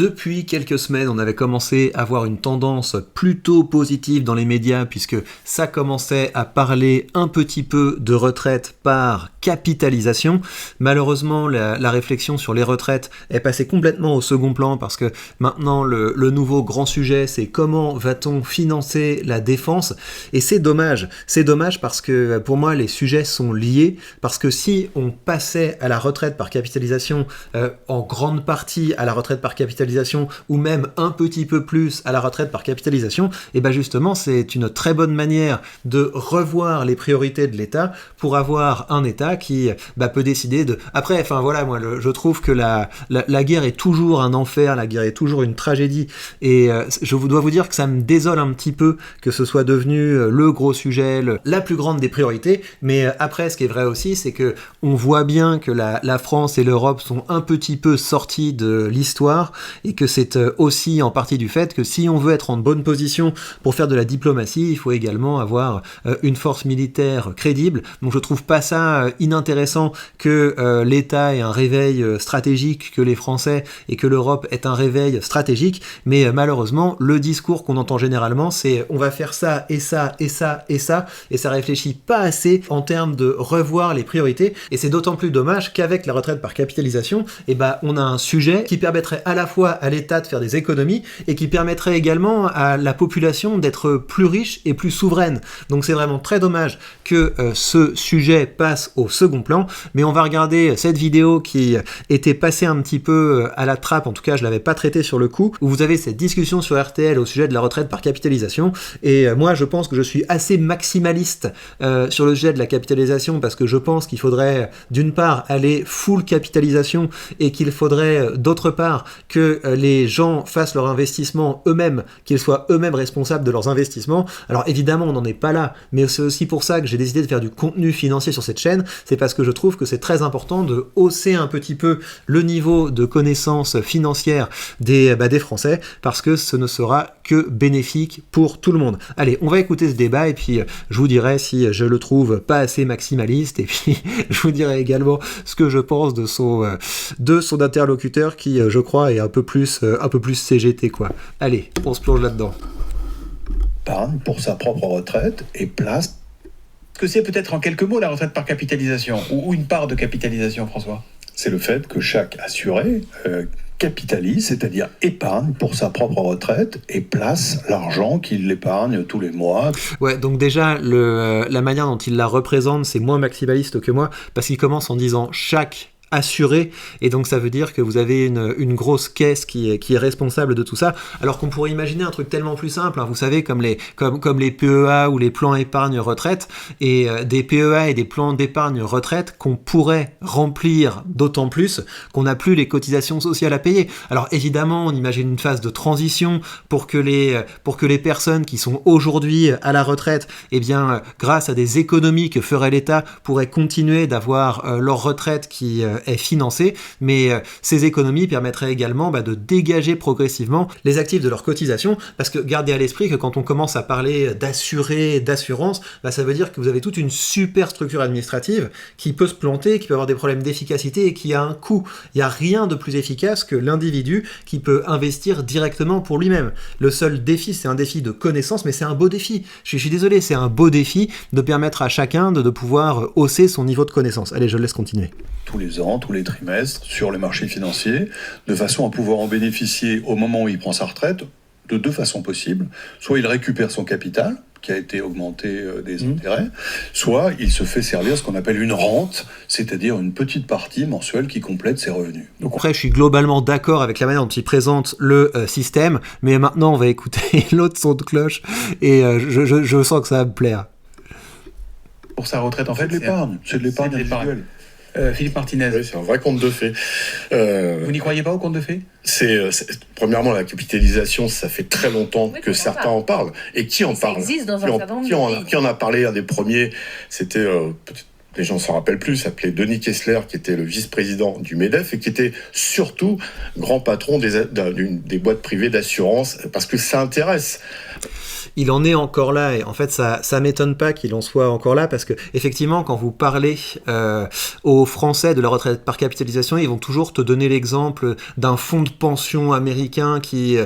depuis quelques semaines, on avait commencé à voir une tendance plutôt positive dans les médias puisque ça commençait à parler un petit peu de retraite par capitalisation. Malheureusement, la réflexion sur les retraites est passée complètement au second plan parce que maintenant, le nouveau grand sujet, c'est comment va-t-on financer la défense ? Et c'est dommage. C'est dommage parce que pour moi, les sujets sont liés parce que si on passait à la retraite par capitalisation, en grande partie à la retraite par capitalisation ou même un petit peu plus à la retraite par capitalisation, et bien justement c'est une très bonne manière de revoir les priorités de l'État pour avoir un État qui peut décider de... Après, enfin voilà, moi je trouve que la guerre est toujours un enfer, la guerre est toujours une tragédie et je dois vous dire que ça me désole un petit peu que ce soit devenu le gros sujet, la plus grande des priorités, mais après ce qui est vrai aussi c'est que on voit bien que la France et l'Europe sont un petit peu sortis de l'histoire et que c'est aussi en partie du fait que si on veut être en bonne position pour faire de la diplomatie, il faut également avoir une force militaire crédible. Donc je trouve pas ça inintéressant que l'État ait un réveil stratégique, que les Français et que l'Europe aient un réveil stratégique, mais malheureusement le discours qu'on entend généralement c'est on va faire ça et ça et ça et ça, et ça réfléchit pas assez en termes de revoir les priorités, et c'est d'autant plus dommage qu'avec la retraite par capitalisation, on a un sujet qui permettrait à la fois à l'État de faire des économies et qui permettrait également à la population d'être plus riche et plus souveraine. Donc c'est vraiment très dommage que ce sujet passe au second plan, mais on va regarder cette vidéo qui était passée un petit peu à la trappe, en tout cas je l'avais pas traitée sur le coup, où vous avez cette discussion sur RTL au sujet de la retraite par capitalisation, et moi je pense que je suis assez maximaliste sur le sujet de la capitalisation parce que je pense qu'il faudrait d'une part aller full capitalisation et qu'il faudrait d'autre part que les gens fassent leur investissement eux-mêmes, qu'ils soient eux-mêmes responsables de leurs investissements. Alors évidemment on n'en est pas là, mais c'est aussi pour ça que j'ai décidé de faire du contenu financier sur cette chaîne, c'est parce que je trouve que c'est très important de hausser un petit peu le niveau de connaissance financière des Français, parce que ce ne sera que bénéfique pour tout le monde. Allez, on va écouter ce débat et puis je vous dirai si je le trouve pas assez maximaliste, et puis je vous dirai également ce que je pense de son interlocuteur qui, je crois, est un peu plus CGT, quoi. Allez, on se plonge là-dedans. Épargne pour sa propre retraite et place. Que c'est peut-être en quelques mots la retraite par capitalisation, ou une part de capitalisation, François ? C'est le fait que chaque assuré capitalise, c'est-à-dire épargne pour sa propre retraite et place l'argent qu'il épargne tous les mois. Ouais, donc déjà, la manière dont il la représente, c'est moins maximaliste que moi, parce qu'il commence en disant chaque assuré, et donc ça veut dire que vous avez une grosse caisse qui est responsable de tout ça, alors qu'on pourrait imaginer un truc tellement plus simple, hein, vous savez, comme les PEA ou les plans épargne retraite, et des PEA et des plans d'épargne retraite qu'on pourrait remplir d'autant plus qu'on n'a plus les cotisations sociales à payer. Alors évidemment, on imagine une phase de transition pour que les personnes qui sont aujourd'hui à la retraite, grâce à des économies que ferait l'État, pourraient continuer d'avoir leur retraite qui est financée, mais ces économies permettraient également de dégager progressivement les actifs de leur cotisation, parce que gardez à l'esprit que quand on commence à parler d'assurés, d'assurance, ça veut dire que vous avez toute une super structure administrative qui peut se planter, qui peut avoir des problèmes d'efficacité et qui a un coût. Il n'y a rien de plus efficace que l'individu qui peut investir directement pour lui-même. Le seul défi, c'est un défi de connaissance, mais c'est un beau défi. Je suis désolé, c'est un beau défi de permettre à chacun de pouvoir hausser son niveau de connaissance. Allez, je le laisse continuer. Tous les ans, tous les trimestres, sur les marchés financiers, de façon à pouvoir en bénéficier au moment où il prend sa retraite, de deux façons possibles. Soit il récupère son capital, qui a été augmenté des intérêts, soit il se fait servir ce qu'on appelle une rente, c'est-à-dire une petite partie mensuelle qui complète ses revenus. Donc après, je suis globalement d'accord avec la manière dont il présente le système, mais maintenant on va écouter l'autre son de cloche, et je sens que ça va me plaire. Pour sa retraite, en fait, c'est de l'épargne individuelle. Philippe Martinez. Oui, c'est un vrai conte de fées. Vous n'y croyez pas au conte de fées ? Premièrement, la capitalisation, ça fait très longtemps que certains en parlent. Et qui en parle ? Ça existe dans un certain nombre de pays. Qui en a parlé ? Un des premiers, c'était, peut-être les gens ne s'en rappellent plus, s'appelait Denis Kessler, qui était le vice-président du MEDEF et qui était surtout grand patron des boîtes privées d'assurance, parce que ça intéresse. il en est encore là, et en fait ça m'étonne pas qu'il en soit encore là, parce que effectivement quand vous parlez aux Français de la retraite par capitalisation, ils vont toujours te donner l'exemple d'un fonds de pension américain qui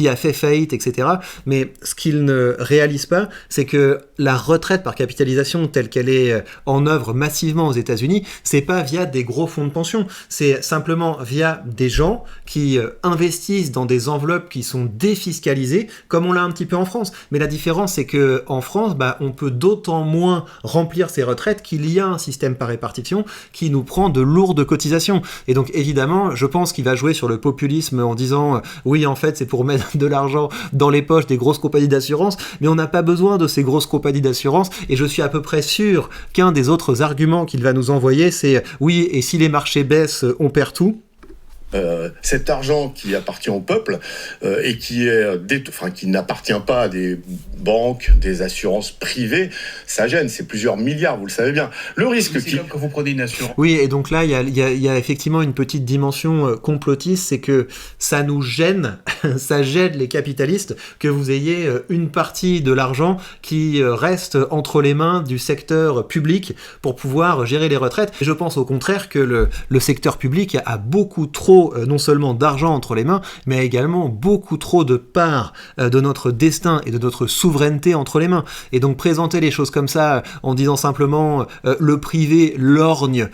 a fait faillite, etc. Mais ce qu'ils ne réalisent pas, c'est que la retraite par capitalisation telle qu'elle est en œuvre massivement aux États-Unis, c'est pas via des gros fonds de pension, c'est simplement via des gens qui investissent dans des enveloppes qui sont défiscalisées, comme on l'a un petit peu en France. Mais la différence, c'est que en France, on peut d'autant moins remplir ses retraites qu'il y a un système par répartition qui nous prend de lourdes cotisations. Et donc évidemment, je pense qu'il va jouer sur le populisme en disant oui, en fait, c'est pour mettre de l'argent dans les poches des grosses compagnies d'assurance, mais on n'a pas besoin de ces grosses compagnies d'assurance. Et je suis à peu près sûr qu'un des autres arguments qu'il va nous envoyer, c'est oui, et si les marchés baissent, on perd tout. Cet argent qui appartient au peuple et qui n'appartient pas à des banques, des assurances privées, ça gêne, c'est plusieurs milliards, vous le savez bien. Le risque c'est comme quand vous prenez une assurance. Oui, et donc là, il y a effectivement une petite dimension complotiste, c'est que ça nous gêne, ça gêne les capitalistes que vous ayez une partie de l'argent qui reste entre les mains du secteur public pour pouvoir gérer les retraites. Et je pense au contraire que le secteur public a beaucoup trop non seulement d'argent entre les mains, mais également beaucoup trop de parts de notre destin et de notre souveraineté entre les mains. Et donc présenter les choses comme ça en disant simplement le privé lorgne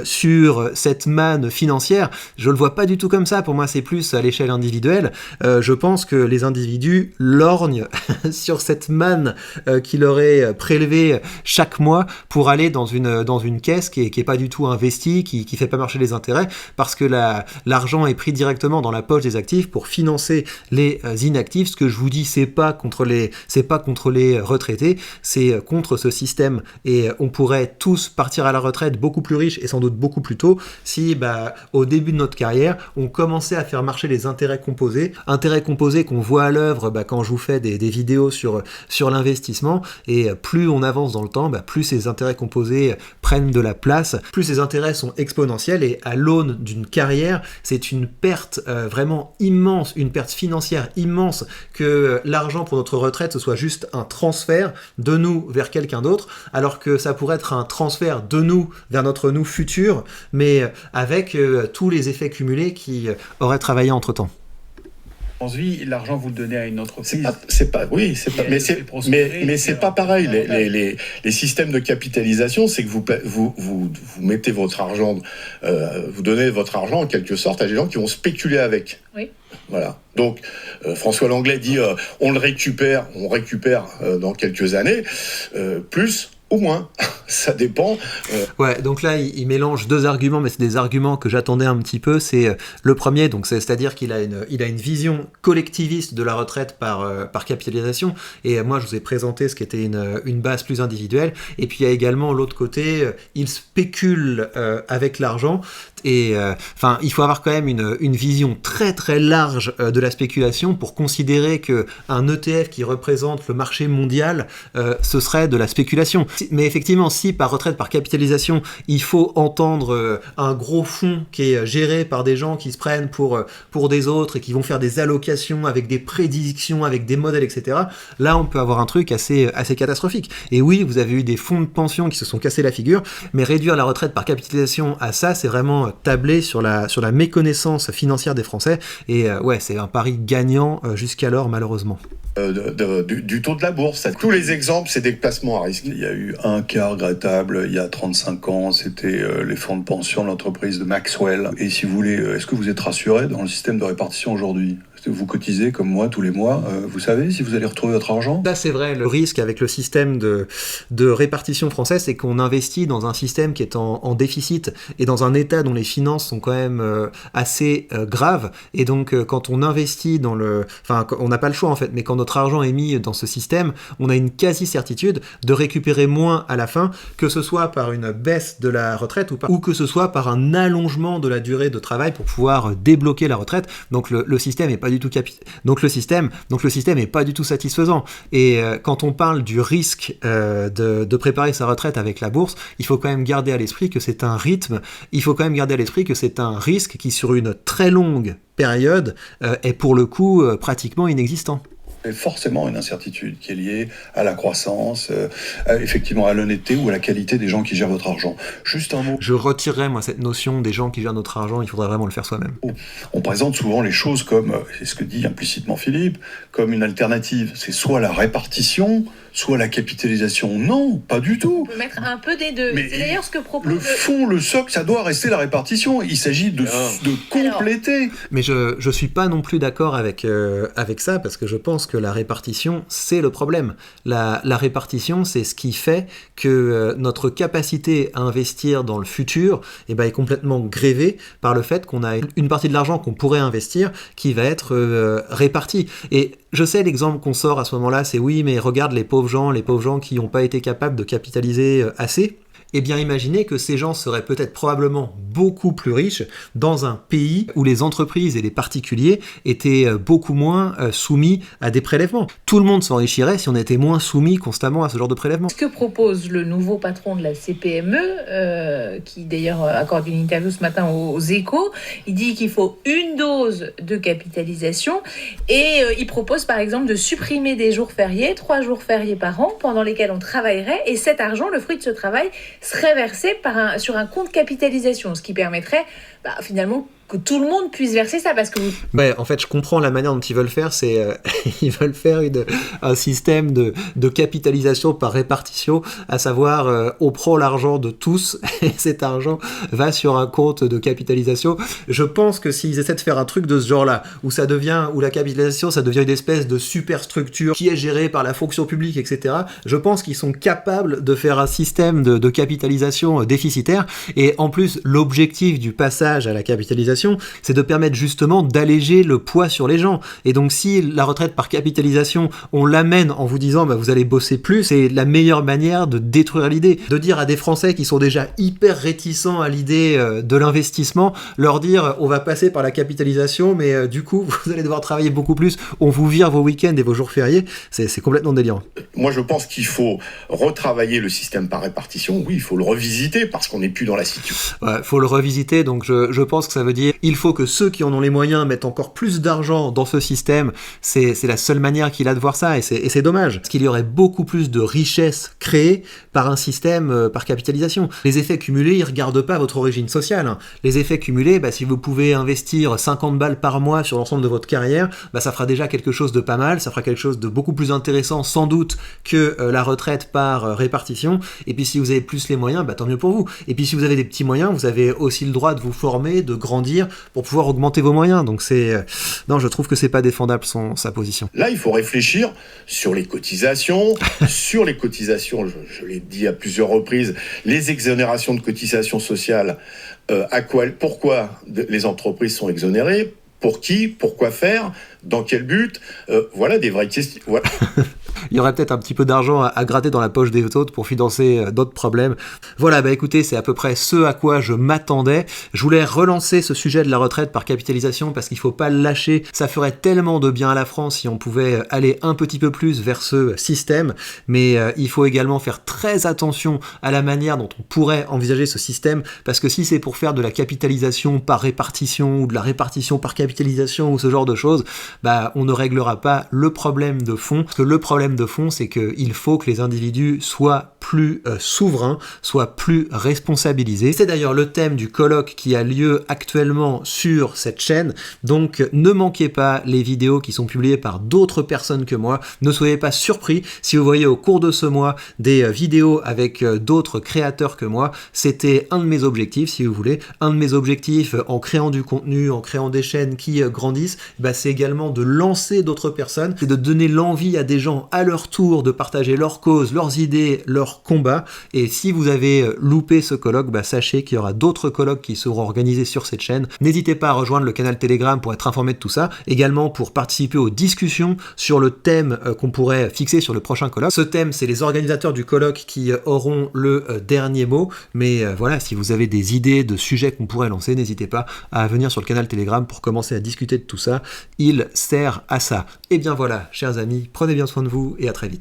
sur cette manne financière, je le vois pas du tout comme ça. Pour moi, c'est plus à l'échelle individuelle. Je pense que les individus lorgnent sur cette manne qui leur est prélevée chaque mois pour aller dans une caisse qui est pas du tout investie, qui fait pas marcher les intérêts, parce que l'argent est pris directement dans la poche des actifs pour financer les inactifs. Ce que je vous dis, c'est pas contre les retraités, c'est contre ce système. Et on pourrait tous partir à la retraite beaucoup plus riches et sans doute beaucoup plus tôt si, au début de notre carrière, on commençait à faire marcher les intérêts composés qu'on voit à l'œuvre quand je vous fais des vidéos sur l'investissement. Et plus on avance dans le temps, plus ces intérêts composés prennent de la place, plus ces intérêts sont exponentiels, et à l'aune d'une carrière, c'est une perte vraiment immense, une perte financière immense, que l'argent pour notre retraite ce soit juste un transfert de nous vers quelqu'un d'autre, alors que ça pourrait être un transfert de nous vers notre nous futur, mais avec tous les effets cumulés qui auraient travaillé entre-temps. Vie, l'argent vous le donnez à une entreprise. Mais c'est pas pareil. Les systèmes de capitalisation, c'est que vous mettez votre argent, vous donnez votre argent en quelque sorte à des gens qui vont spéculer avec. Oui. Voilà. Donc François Langlais dit on récupère dans quelques années, plus ou moins, ça dépend. Ouais, donc là, il mélange deux arguments, mais c'est des arguments que j'attendais un petit peu. C'est le premier, donc c'est-à-dire qu'il a une vision collectiviste de la retraite par capitalisation. Et moi, je vous ai présenté ce qui était une base plus individuelle. Et puis il y a également l'autre côté, il spécule avec l'argent. Et il faut avoir quand même une vision très très large de la spéculation pour considérer que un ETF qui représente le marché mondial, ce serait de la spéculation. Mais effectivement, si par retraite par capitalisation, il faut entendre un gros fonds qui est géré par des gens qui se prennent pour des autres et qui vont faire des allocations avec des prédictions, avec des modèles, etc. Là, on peut avoir un truc assez catastrophique. Et oui, vous avez eu des fonds de pension qui se sont cassés la figure, mais réduire la retraite par capitalisation à ça, c'est vraiment tabler sur la méconnaissance financière des Français. Et c'est un pari gagnant jusqu'alors, malheureusement. Du taux de la bourse. Tous les exemples, c'est des placements à risque. Il y a eu un cas regrettable il y a 35 ans, c'était les fonds de pension de l'entreprise de Maxwell. Et si vous voulez, est-ce que vous êtes rassuré dans le système de répartition aujourd'hui ? Vous cotisez comme moi tous les mois, vous savez si vous allez retrouver votre argent ? Là, c'est vrai, le risque avec le système de répartition français, c'est qu'on investit dans un système qui est en déficit et dans un état dont les finances sont quand même assez graves. Et donc, quand on investit on n'a pas le choix en fait, mais quand notre argent est mis dans ce système, on a une quasi-certitude de récupérer moins à la fin, que ce soit par une baisse de la retraite ou que ce soit par un allongement de la durée de travail pour pouvoir débloquer la retraite. Donc, le système est pas du tout donc le système est pas du tout satisfaisant. Et quand on parle du risque de préparer sa retraite avec la bourse, il faut quand même garder à l'esprit que c'est un rythme, il faut quand même garder à l'esprit que c'est un risque qui sur une très longue période est pour le coup pratiquement inexistant. C'est forcément une incertitude qui est liée à la croissance, effectivement à l'honnêteté ou à la qualité des gens qui gèrent votre argent. Juste un mot. Je retirerais, moi, cette notion des gens qui gèrent notre argent, il faudrait vraiment le faire soi-même. On présente souvent les choses comme, c'est ce que dit implicitement Philippe, comme une alternative. C'est soit la répartition, soit la capitalisation. Non, pas du tout. On peut mettre un peu des deux. Mais c'est d'ailleurs ce que propose... Le fond, le socle, ça doit rester la répartition. Il s'agit de compléter. Mais je suis pas non plus d'accord avec ça, parce que je pense que la répartition, c'est le problème. La répartition, c'est ce qui fait que notre capacité à investir dans le futur est complètement grévée par le fait qu'on a une partie de l'argent qu'on pourrait investir qui va être répartie. Et je sais, l'exemple qu'on sort à ce moment-là, c'est oui, mais regarde les pauvres gens qui n'ont pas été capables de capitaliser assez. Eh bien, imaginez que ces gens seraient peut-être probablement beaucoup plus riches dans un pays où les entreprises et les particuliers étaient beaucoup moins soumis à des prélèvements. Tout le monde s'enrichirait si on était moins soumis constamment à ce genre de prélèvements. Ce que propose le nouveau patron de la CPME, qui d'ailleurs accorde une interview ce matin aux Échos, il dit qu'il faut une dose de capitalisation et il propose par exemple de supprimer des jours fériés, 3 jours fériés par an pendant lesquels on travaillerait, et cet argent, le fruit de ce travail, serait versé sur un compte capitalisation, ce qui permettrait finalement que tout le monde puisse verser ça, parce que en fait, je comprends la manière dont ils veulent faire, c'est ils veulent faire un système de capitalisation par répartition, à savoir on prend l'argent de tous et cet argent va sur un compte de capitalisation. Je pense que s'ils essaient de faire un truc de ce genre-là, où la capitalisation, ça devient une espèce de superstructure qui est gérée par la fonction publique, etc., je pense qu'ils sont capables de faire un système de capitalisation déficitaire. Et en plus, l'objectif du passage à la capitalisation, c'est de permettre justement d'alléger le poids sur les gens. Et donc si la retraite par capitalisation, on l'amène en vous disant vous allez bosser plus, c'est la meilleure manière de détruire l'idée. De dire à des Français qui sont déjà hyper réticents à l'idée de l'investissement, leur dire on va passer par la capitalisation, mais du coup vous allez devoir travailler beaucoup plus, on vous vire vos week-ends et vos jours fériés, c'est complètement délirant. Moi je pense qu'il faut retravailler le système par répartition, oui, il faut le revisiter parce qu'on n'est plus dans la situation. Ouais, faut le revisiter, donc je pense que ça veut dire il faut que ceux qui en ont les moyens mettent encore plus d'argent dans ce système. C'est la seule manière qu'il a de voir ça, et c'est dommage. Parce qu'il y aurait beaucoup plus de richesses créées par un système par capitalisation. Les effets cumulés, ils regardent pas votre origine sociale. Hein. Les effets cumulés, si vous pouvez investir 50 balles par mois sur l'ensemble de votre carrière, ça fera déjà quelque chose de pas mal, ça fera quelque chose de beaucoup plus intéressant sans doute que la retraite par répartition. Et puis si vous avez plus les moyens, tant mieux pour vous. Et puis si vous avez des petits moyens, vous avez aussi le droit de vous former, de grandir pour pouvoir augmenter vos moyens. Donc non, je trouve que c'est pas défendable sa position. Là, il faut réfléchir sur les cotisations, je l'ai dit à plusieurs reprises, les exonérations de cotisations sociales, pourquoi les entreprises sont exonérées, pour qui, pourquoi faire, dans quel but, voilà des vraies questions. Voilà. Il y aurait peut-être un petit peu d'argent à gratter dans la poche des autres pour financer d'autres problèmes. Voilà, écoutez, c'est à peu près ce à quoi je m'attendais. Je voulais relancer ce sujet de la retraite par capitalisation parce qu'il faut pas le lâcher. Ça ferait tellement de bien à la France si on pouvait aller un petit peu plus vers ce système, mais il faut également faire très attention à la manière dont on pourrait envisager ce système, parce que si c'est pour faire de la capitalisation par répartition ou de la répartition par capitalisation ou ce genre de choses, on ne réglera pas le problème de fond. Parce que le problème de fond, c'est qu'il faut que les individus soient plus souverains, soient plus responsabilisés. C'est d'ailleurs le thème du colloque qui a lieu actuellement sur cette chaîne, donc ne manquez pas les vidéos qui sont publiées par d'autres personnes que moi. Ne soyez pas surpris si vous voyez au cours de ce mois des vidéos avec d'autres créateurs que moi. C'était un de mes objectifs, si vous voulez. Un de mes objectifs en créant du contenu, en créant des chaînes qui grandissent, c'est également de lancer d'autres personnes, c'est de donner l'envie à des gens à leur tour de partager leurs causes, leurs idées, leurs combats. Et si vous avez loupé ce colloque, sachez qu'il y aura d'autres colloques qui seront organisés sur cette chaîne. N'hésitez pas à rejoindre le canal Telegram pour être informé de tout ça, également pour participer aux discussions sur le thème qu'on pourrait fixer sur le prochain colloque. Ce thème, c'est les organisateurs du colloque qui auront le dernier mot, mais voilà, si vous avez des idées de sujets qu'on pourrait lancer, n'hésitez pas à venir sur le canal Telegram pour commencer à discuter de tout ça. Il sert à ça. Et bien voilà, chers amis, prenez bien soin de vous et à très vite.